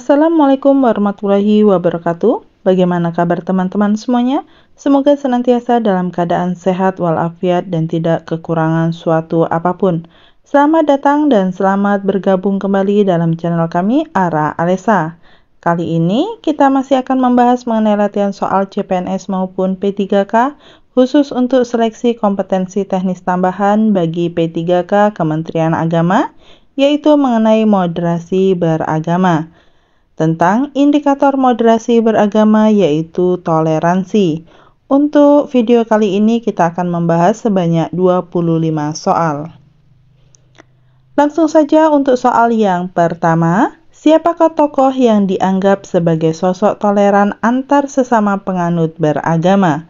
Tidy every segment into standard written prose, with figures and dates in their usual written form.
Assalamualaikum warahmatullahi wabarakatuh. Bagaimana kabar teman-teman semuanya? Semoga senantiasa dalam keadaan sehat walafiat dan tidak kekurangan suatu apapun. Selamat datang dan selamat bergabung kembali dalam channel kami, Ara Alesa. Kali ini kita masih akan membahas mengenai latihan soal CPNS maupun P3K khusus untuk seleksi kompetensi teknis tambahan bagi P3K Kementerian Agama, yaitu mengenai moderasi beragama. Tentang indikator moderasi beragama yaitu toleransi. Untuk video kali ini kita akan membahas sebanyak 25 soal. Langsung saja untuk soal yang pertama, siapakah tokoh yang dianggap sebagai sosok toleran antar sesama penganut beragama?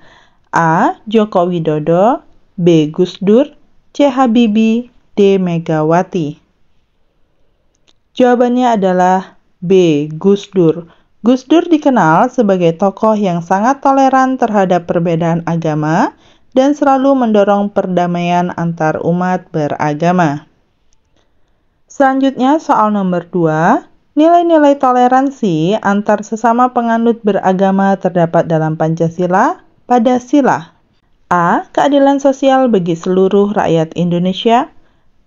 A. Joko Widodo, B. Gus Dur, C. Habibie, D. Megawati. Jawabannya adalah B. Gus Dur. Gus Dur dikenal sebagai tokoh yang sangat toleran terhadap perbedaan agama dan selalu mendorong perdamaian antar umat beragama. Selanjutnya soal nomor 2. Nilai-nilai toleransi antar sesama penganut beragama terdapat dalam Pancasila pada sila A. Keadilan sosial bagi seluruh rakyat Indonesia,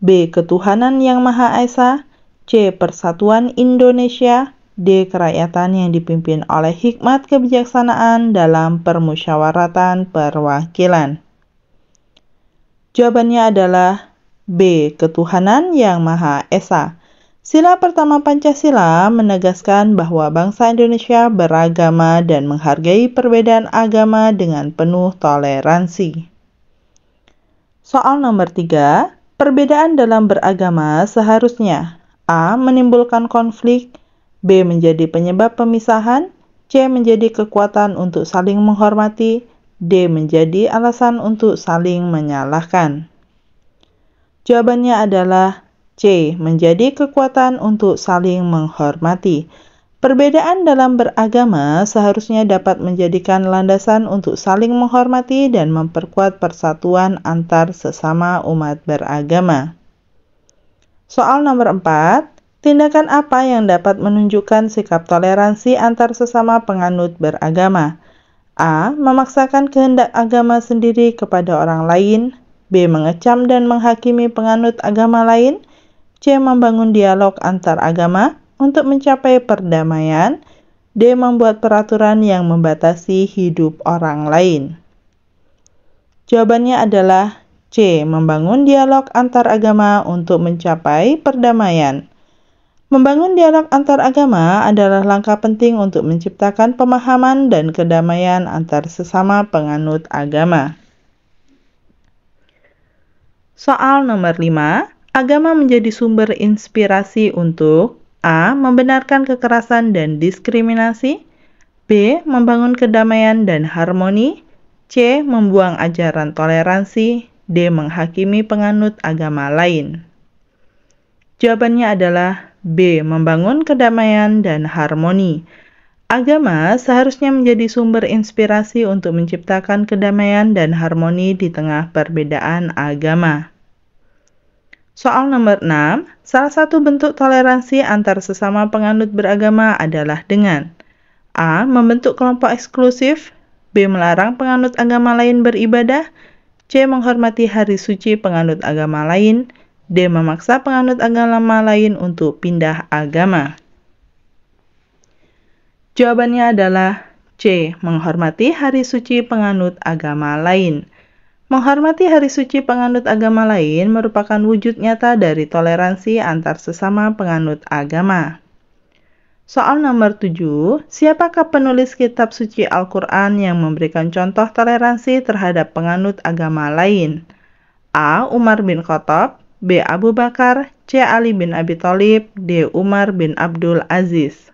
B. Ketuhanan yang Maha Esa, C. Persatuan Indonesia, D. Kerakyatan yang dipimpin oleh hikmat kebijaksanaan dalam permusyawaratan perwakilan. Jawabannya adalah B. Ketuhanan yang Maha Esa. Sila pertama Pancasila menegaskan bahwa bangsa Indonesia beragama dan menghargai perbedaan agama dengan penuh toleransi. Soal nomor 3. Perbedaan dalam beragama seharusnya A. Menimbulkan konflik, B. Menjadi penyebab pemisahan, C. Menjadi kekuatan untuk saling menghormati, D. Menjadi alasan untuk saling menyalahkan. Jawabannya adalah C. Menjadi kekuatan untuk saling menghormati. Perbedaan dalam beragama seharusnya dapat menjadikan landasan untuk saling menghormati dan memperkuat persatuan antar sesama umat beragama. Soal nomor 4, tindakan apa yang dapat menunjukkan sikap toleransi antar sesama penganut beragama? A. Memaksakan kehendak agama sendiri kepada orang lain, B. Mengecam dan menghakimi penganut agama lain, C. Membangun dialog antar agama untuk mencapai perdamaian, D. Membuat peraturan yang membatasi hidup orang lain. Jawabannya adalah C. Membangun dialog antar agama untuk mencapai perdamaian. Membangun dialog antar agama adalah langkah penting untuk menciptakan pemahaman dan kedamaian antar sesama penganut agama. Soal nomor 5. Agama menjadi sumber inspirasi untuk A. Membenarkan kekerasan dan diskriminasi, B. Membangun kedamaian dan harmoni, C. Membuang ajaran toleransi, D. Menghakimi penganut agama lain. Jawabannya adalah B. Membangun kedamaian dan harmoni. Agama seharusnya menjadi sumber inspirasi untuk menciptakan kedamaian dan harmoni di tengah perbedaan agama. Soal nomor 6, salah satu bentuk toleransi antar sesama penganut beragama adalah dengan A. Membentuk kelompok eksklusif, B. Melarang penganut agama lain beribadah, C. Menghormati hari suci penganut agama lain, D. Memaksa penganut agama lain untuk pindah agama. Jawabannya adalah C. Menghormati hari suci penganut agama lain. Menghormati hari suci penganut agama lain merupakan wujud nyata dari toleransi antar sesama penganut agama. Soal nomor 7, siapakah penulis kitab suci Al-Quran yang memberikan contoh toleransi terhadap penganut agama lain? A. Umar bin Khattab, B. Abu Bakar, C. Ali bin Abi Thalib, D. Umar bin Abdul Aziz.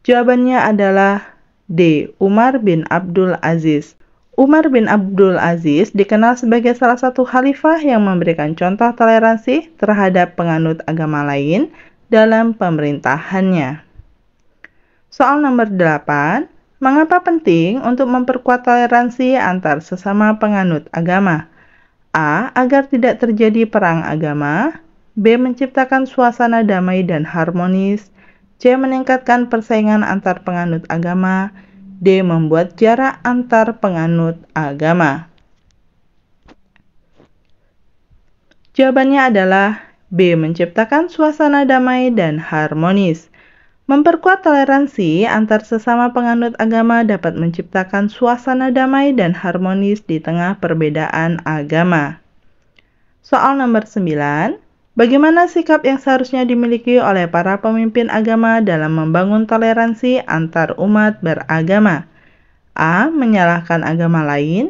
Jawabannya adalah D. Umar bin Abdul Aziz. Umar bin Abdul Aziz dikenal sebagai salah satu khalifah yang memberikan contoh toleransi terhadap penganut agama lain dalam pemerintahannya. Soal nomor 8, mengapa penting untuk memperkuat toleransi antar sesama penganut agama? A. Agar tidak terjadi perang agama, B. Menciptakan suasana damai dan harmonis, C. Meningkatkan persaingan antar penganut agama. D. Membuat jarak antar penganut agama. Jawabannya adalah B. Menciptakan suasana damai dan harmonis. Memperkuat toleransi antar sesama penganut agama dapat menciptakan suasana damai dan harmonis di tengah perbedaan agama. Soal nomor 9. Bagaimana sikap yang seharusnya dimiliki oleh para pemimpin agama dalam membangun toleransi antar umat beragama? A. Menyalahkan agama lain.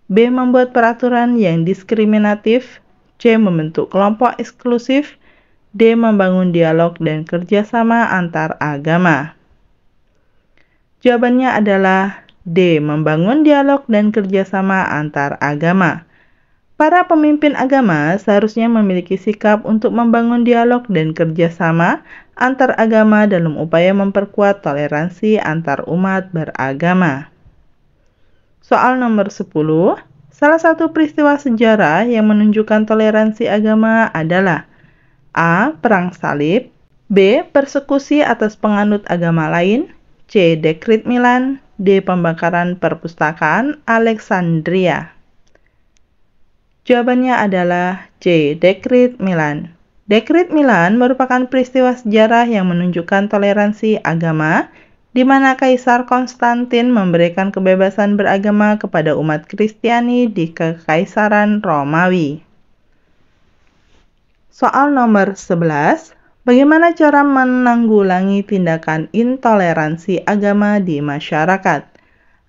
B. Membuat peraturan yang diskriminatif. C. Membentuk kelompok eksklusif. D. Membangun dialog dan kerjasama antar agama. Jawabannya adalah D. Membangun dialog dan kerjasama antar agama. Para pemimpin agama seharusnya memiliki sikap untuk membangun dialog dan kerjasama antar agama dalam upaya memperkuat toleransi antar umat beragama. Soal nomor 10. Salah satu peristiwa sejarah yang menunjukkan toleransi agama adalah A. Perang Salib. B. Persekusi atas penganut agama lain. C. Dekret Milan. D. Pembakaran perpustakaan Alexandria. Jawabannya adalah C. Dekret Milan. Dekret Milan merupakan peristiwa sejarah yang menunjukkan toleransi agama, di mana Kaisar Konstantin memberikan kebebasan beragama kepada umat Kristiani di Kekaisaran Romawi. Soal nomor 11. Bagaimana cara menanggulangi tindakan intoleransi agama di masyarakat?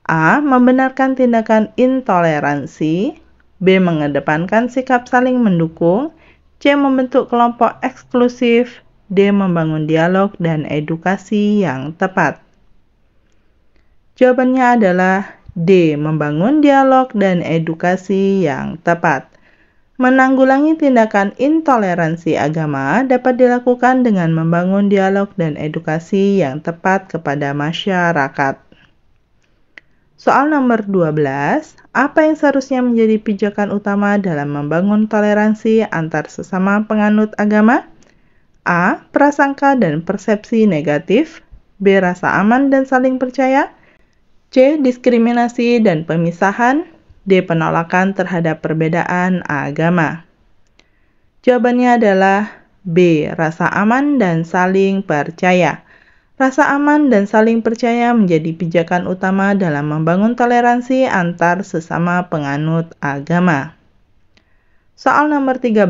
A. Membenarkan tindakan intoleransi. B. Mengedepankan sikap saling mendukung. C. Membentuk kelompok eksklusif. D. Membangun dialog dan edukasi yang tepat. Jawabannya adalah D. Membangun dialog dan edukasi yang tepat. Menanggulangi tindakan intoleransi agama dapat dilakukan dengan membangun dialog dan edukasi yang tepat kepada masyarakat. Soal nomor 12. Apa yang seharusnya menjadi pijakan utama dalam membangun toleransi antar sesama penganut agama? A. Prasangka dan persepsi negatif. B. Rasa aman dan saling percaya. C. Diskriminasi dan pemisahan. D. Penolakan terhadap perbedaan agama. Jawabannya adalah B. Rasa aman dan saling percaya. Rasa aman dan saling percaya menjadi pijakan utama dalam membangun toleransi antar sesama penganut agama. Soal nomor 13.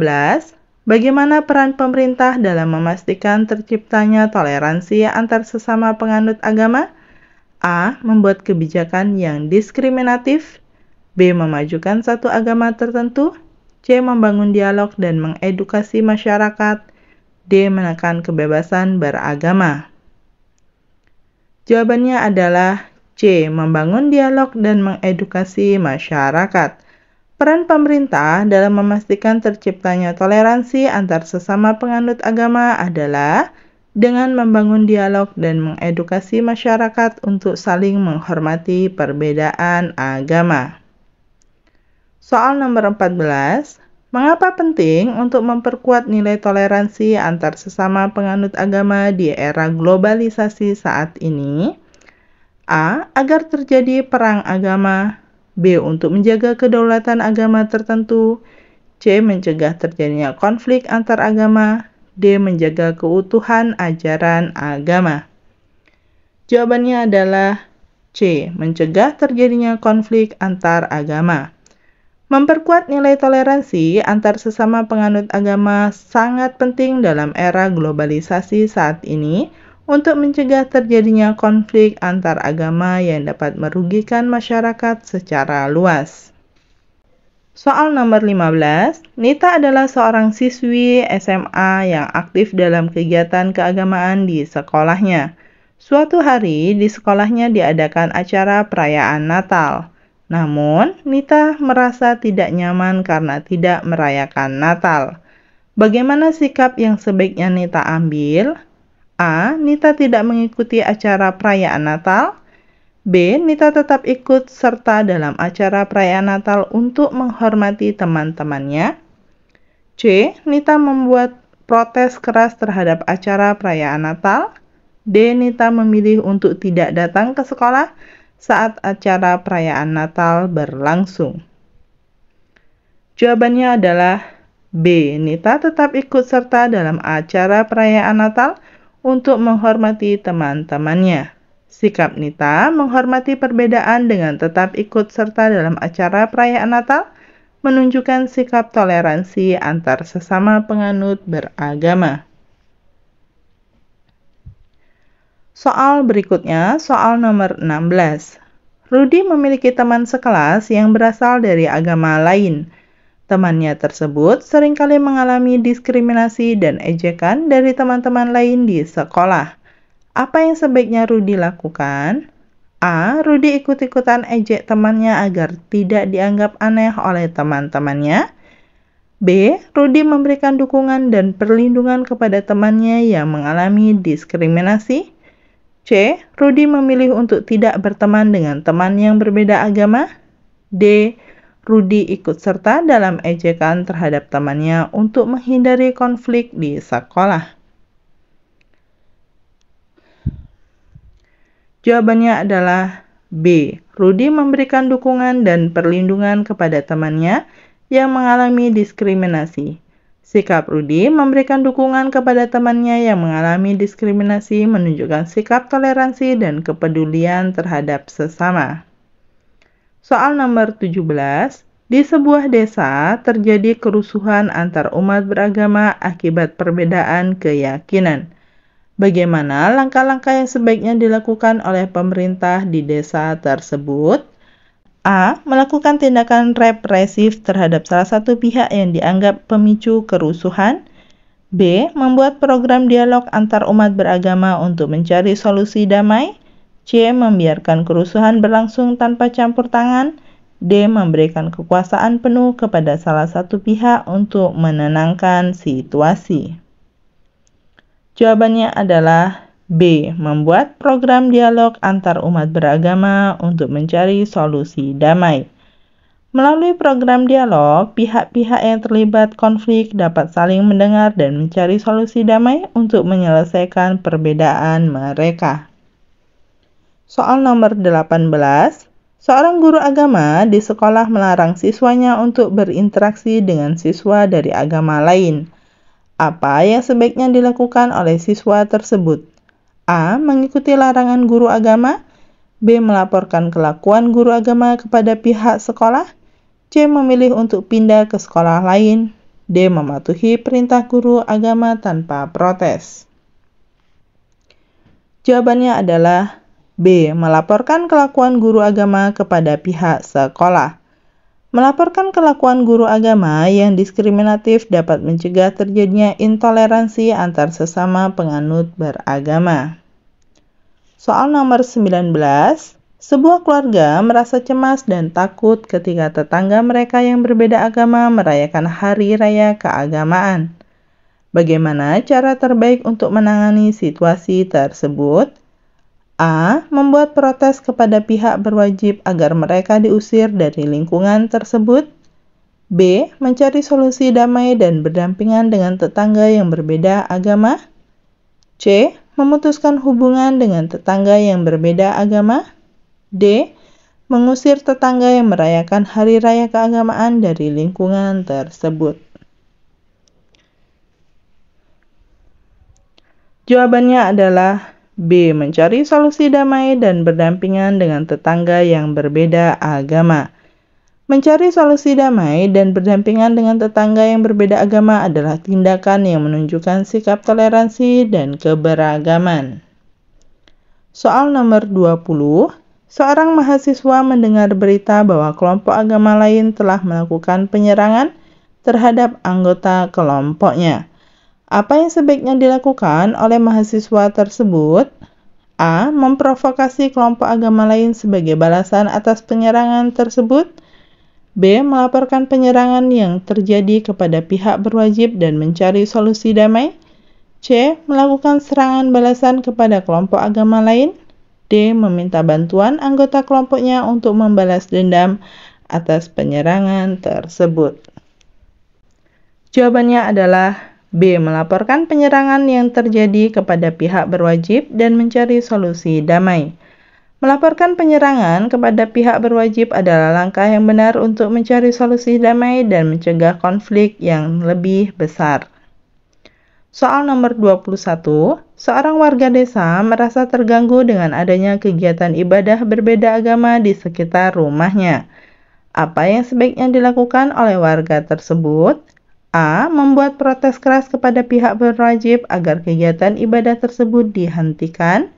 Bagaimana peran pemerintah dalam memastikan terciptanya toleransi antar sesama penganut agama? A. Membuat kebijakan yang diskriminatif. B. Memajukan satu agama tertentu. C. Membangun dialog dan mengedukasi masyarakat. D. Menekan kebebasan beragama. Jawabannya adalah C. Membangun dialog dan mengedukasi masyarakat. Peran pemerintah dalam memastikan terciptanya toleransi antar sesama penganut agama adalah dengan membangun dialog dan mengedukasi masyarakat untuk saling menghormati perbedaan agama. Soal nomor 14. Mengapa penting untuk memperkuat nilai toleransi antar sesama penganut agama di era globalisasi saat ini? A. Agar terjadi perang agama. B. Untuk menjaga kedaulatan agama tertentu. C. Mencegah terjadinya konflik antar agama. D. Menjaga keutuhan ajaran agama. Jawabannya adalah C. Mencegah terjadinya konflik antar agama. Memperkuat nilai toleransi antar sesama penganut agama sangat penting dalam era globalisasi saat ini untuk mencegah terjadinya konflik antar agama yang dapat merugikan masyarakat secara luas. Soal nomor 15. Nita adalah seorang siswi SMA yang aktif dalam kegiatan keagamaan di sekolahnya. Suatu hari di sekolahnya diadakan acara perayaan Natal. Namun, Nita merasa tidak nyaman karena tidak merayakan Natal. Bagaimana sikap yang sebaiknya Nita ambil? A. Nita tidak mengikuti acara perayaan Natal. B. Nita tetap ikut serta dalam acara perayaan Natal untuk menghormati teman-temannya. C. Nita membuat protes keras terhadap acara perayaan Natal. D. Nita memilih untuk tidak datang ke sekolah saat acara perayaan Natal berlangsung. Jawabannya adalah B. Nita tetap ikut serta dalam acara perayaan Natal untuk menghormati teman-temannya. Sikap Nita menghormati perbedaan dengan tetap ikut serta dalam acara perayaan Natal menunjukkan sikap toleransi antar sesama penganut beragama. Soal berikutnya, soal nomor 16. Rudy memiliki teman sekelas yang berasal dari agama lain. Temannya tersebut seringkali mengalami diskriminasi dan ejekan dari teman-teman lain di sekolah. Apa yang sebaiknya Rudy lakukan? A. Rudy ikut-ikutan ejek temannya agar tidak dianggap aneh oleh teman-temannya. B. Rudy memberikan dukungan dan perlindungan kepada temannya yang mengalami diskriminasi. C. Rudy memilih untuk tidak berteman dengan teman yang berbeda agama. D. Rudy ikut serta dalam ejekan terhadap temannya untuk menghindari konflik di sekolah. Jawabannya adalah B. Rudy memberikan dukungan dan perlindungan kepada temannya yang mengalami diskriminasi. Sikap Rudy memberikan dukungan kepada temannya yang mengalami diskriminasi menunjukkan sikap toleransi dan kepedulian terhadap sesama. Soal nomor 17. Di sebuah desa terjadi kerusuhan antar umat beragama akibat perbedaan keyakinan. Bagaimana langkah-langkah yang sebaiknya dilakukan oleh pemerintah di desa tersebut? A. Melakukan tindakan represif terhadap salah satu pihak yang dianggap pemicu kerusuhan. B. Membuat program dialog antar umat beragama untuk mencari solusi damai. C. Membiarkan kerusuhan berlangsung tanpa campur tangan. D. Memberikan kekuasaan penuh kepada salah satu pihak untuk menenangkan situasi. Jawabannya adalah B. Membuat program dialog antar umat beragama untuk mencari solusi damai. Melalui program dialog, pihak-pihak yang terlibat konflik dapat saling mendengar dan mencari solusi damai untuk menyelesaikan perbedaan mereka. Soal nomor 18. Seorang guru agama di sekolah melarang siswanya untuk berinteraksi dengan siswa dari agama lain. Apa yang sebaiknya dilakukan oleh siswa tersebut? A. Mengikuti larangan guru agama. B. Melaporkan kelakuan guru agama kepada pihak sekolah. C. Memilih untuk pindah ke sekolah lain. D. Mematuhi perintah guru agama tanpa protes. Jawabannya adalah B. Melaporkan kelakuan guru agama kepada pihak sekolah. Melaporkan kelakuan guru agama yang diskriminatif dapat mencegah terjadinya intoleransi antar sesama penganut beragama. Soal nomor 19. Sebuah keluarga merasa cemas dan takut ketika tetangga mereka yang berbeda agama merayakan hari raya keagamaan. Bagaimana cara terbaik untuk menangani situasi tersebut? A. Membuat protes kepada pihak berwajib agar mereka diusir dari lingkungan tersebut. B. Mencari solusi damai dan berdampingan dengan tetangga yang berbeda agama. C. Memutuskan hubungan dengan tetangga yang berbeda agama. D. Mengusir tetangga yang merayakan hari raya keagamaan dari lingkungan tersebut. Jawabannya adalah B. Mencari solusi damai dan berdampingan dengan tetangga yang berbeda agama. Mencari solusi damai dan berdampingan dengan tetangga yang berbeda agama adalah tindakan yang menunjukkan sikap toleransi dan keberagaman. Soal nomor 20. Seorang mahasiswa mendengar berita bahwa kelompok agama lain telah melakukan penyerangan terhadap anggota kelompoknya. Apa yang sebaiknya dilakukan oleh mahasiswa tersebut? A. Memprovokasi kelompok agama lain sebagai balasan atas penyerangan tersebut. B. Melaporkan penyerangan yang terjadi kepada pihak berwajib dan mencari solusi damai. C. Melakukan serangan balasan kepada kelompok agama lain. D. Meminta bantuan anggota kelompoknya untuk membalas dendam atas penyerangan tersebut. Jawabannya adalah B. Melaporkan penyerangan yang terjadi kepada pihak berwajib dan mencari solusi damai. Melaporkan penyerangan kepada pihak berwajib adalah langkah yang benar untuk mencari solusi damai dan mencegah konflik yang lebih besar. Soal nomor 21, seorang warga desa merasa terganggu dengan adanya kegiatan ibadah berbeda agama di sekitar rumahnya. Apa yang sebaiknya dilakukan oleh warga tersebut? A. Membuat protes keras kepada pihak berwajib agar kegiatan ibadah tersebut dihentikan.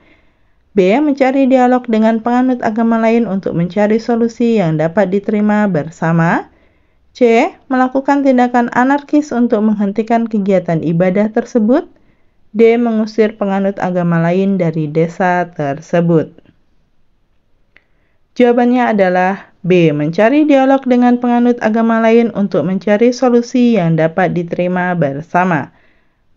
B. Mencari dialog dengan penganut agama lain untuk mencari solusi yang dapat diterima bersama. C. Melakukan tindakan anarkis untuk menghentikan kegiatan ibadah tersebut. D. Mengusir penganut agama lain dari desa tersebut. Jawabannya adalah B. Mencari dialog dengan penganut agama lain untuk mencari solusi yang dapat diterima bersama.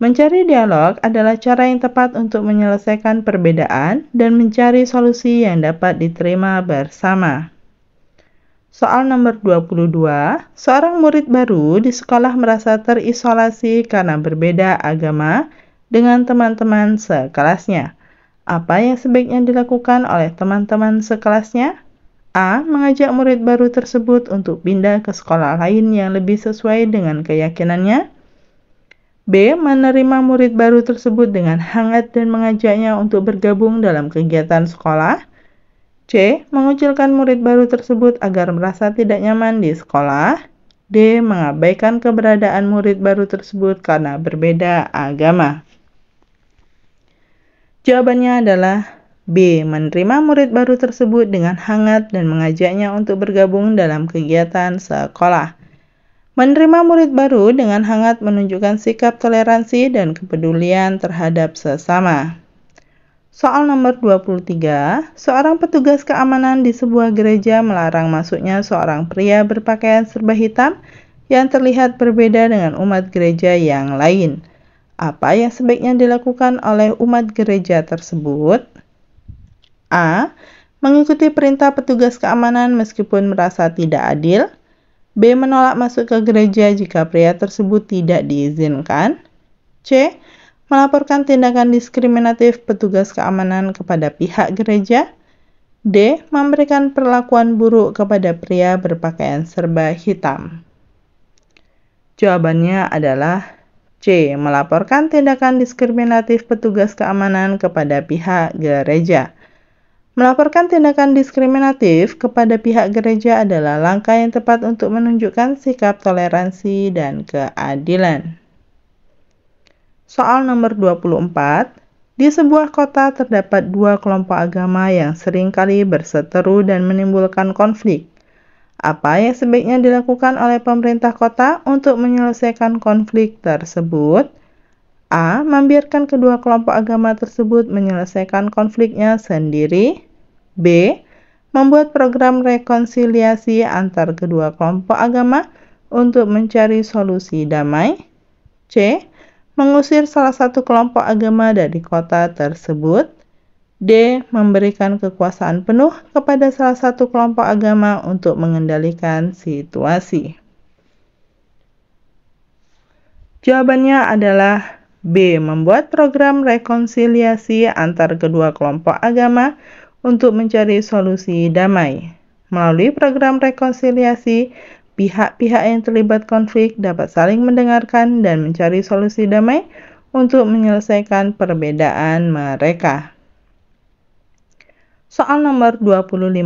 Mencari dialog adalah cara yang tepat untuk menyelesaikan perbedaan dan mencari solusi yang dapat diterima bersama. Soal nomor 22, seorang murid baru di sekolah merasa terisolasi karena berbeda agama dengan teman-teman sekelasnya. Apa yang sebaiknya dilakukan oleh teman-teman sekelasnya? A. Mengajak murid baru tersebut untuk pindah ke sekolah lain yang lebih sesuai dengan keyakinannya. B. Menerima murid baru tersebut dengan hangat dan mengajaknya untuk bergabung dalam kegiatan sekolah. C. Mengucilkan murid baru tersebut agar merasa tidak nyaman di sekolah. D. Mengabaikan keberadaan murid baru tersebut karena berbeda agama. Jawabannya adalah B. Menerima murid baru tersebut dengan hangat dan mengajaknya untuk bergabung dalam kegiatan sekolah. Menerima murid baru dengan hangat menunjukkan sikap toleransi dan kepedulian terhadap sesama. Soal nomor 23, seorang petugas keamanan di sebuah gereja melarang masuknya seorang pria berpakaian serba hitam yang terlihat berbeda dengan umat gereja yang lain. Apa yang sebaiknya dilakukan oleh umat gereja tersebut? A. Mengikuti perintah petugas keamanan meskipun merasa tidak adil. B. Menolak masuk ke gereja jika pria tersebut tidak diizinkan. C. Melaporkan tindakan diskriminatif petugas keamanan kepada pihak gereja. D. Memberikan perlakuan buruk kepada pria berpakaian serba hitam. Jawabannya adalah C. Melaporkan tindakan diskriminatif petugas keamanan kepada pihak gereja. Melaporkan tindakan diskriminatif kepada pihak gereja adalah langkah yang tepat untuk menunjukkan sikap toleransi dan keadilan. Soal nomor 24, di sebuah kota terdapat dua kelompok agama yang seringkali berseteru dan menimbulkan konflik. Apa yang sebaiknya dilakukan oleh pemerintah kota untuk menyelesaikan konflik tersebut? A. Membiarkan kedua kelompok agama tersebut menyelesaikan konfliknya sendiri. B. Membuat program rekonsiliasi antar kedua kelompok agama untuk mencari solusi damai. C. Mengusir salah satu kelompok agama dari kota tersebut. D. Memberikan kekuasaan penuh kepada salah satu kelompok agama untuk mengendalikan situasi. Jawabannya adalah B. Membuat program rekonsiliasi antar kedua kelompok agama untuk mencari solusi damai. Melalui program rekonsiliasi, pihak-pihak yang terlibat konflik dapat saling mendengarkan dan mencari solusi damai untuk menyelesaikan perbedaan mereka. Soal nomor 25,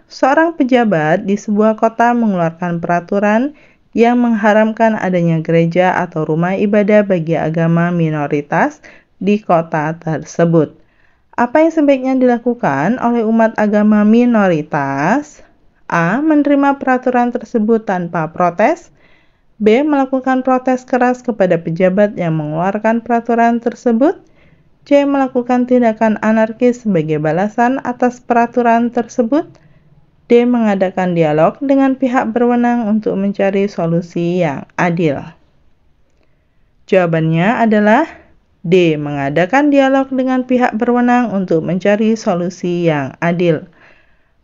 seorang pejabat di sebuah kota mengeluarkan peraturan yang mengharamkan adanya gereja atau rumah ibadah bagi agama minoritas di kota tersebut. Apa yang sebaiknya dilakukan oleh umat agama minoritas? A. Menerima peraturan tersebut tanpa protes. B. Melakukan protes keras kepada pejabat yang mengeluarkan peraturan tersebut. C. Melakukan tindakan anarkis sebagai balasan atas peraturan tersebut. D. Mengadakan dialog dengan pihak berwenang untuk mencari solusi yang adil. Jawabannya adalah D. Mengadakan dialog dengan pihak berwenang untuk mencari solusi yang adil.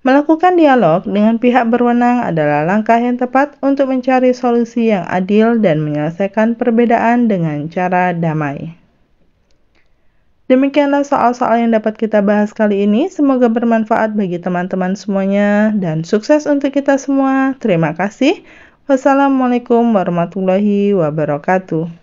Melakukan dialog dengan pihak berwenang adalah langkah yang tepat untuk mencari solusi yang adil dan menyelesaikan perbedaan dengan cara damai. Demikianlah soal-soal yang dapat kita bahas kali ini. Semoga bermanfaat bagi teman-teman semuanya dan sukses untuk kita semua. Terima kasih. Wassalamualaikum warahmatullahi wabarakatuh.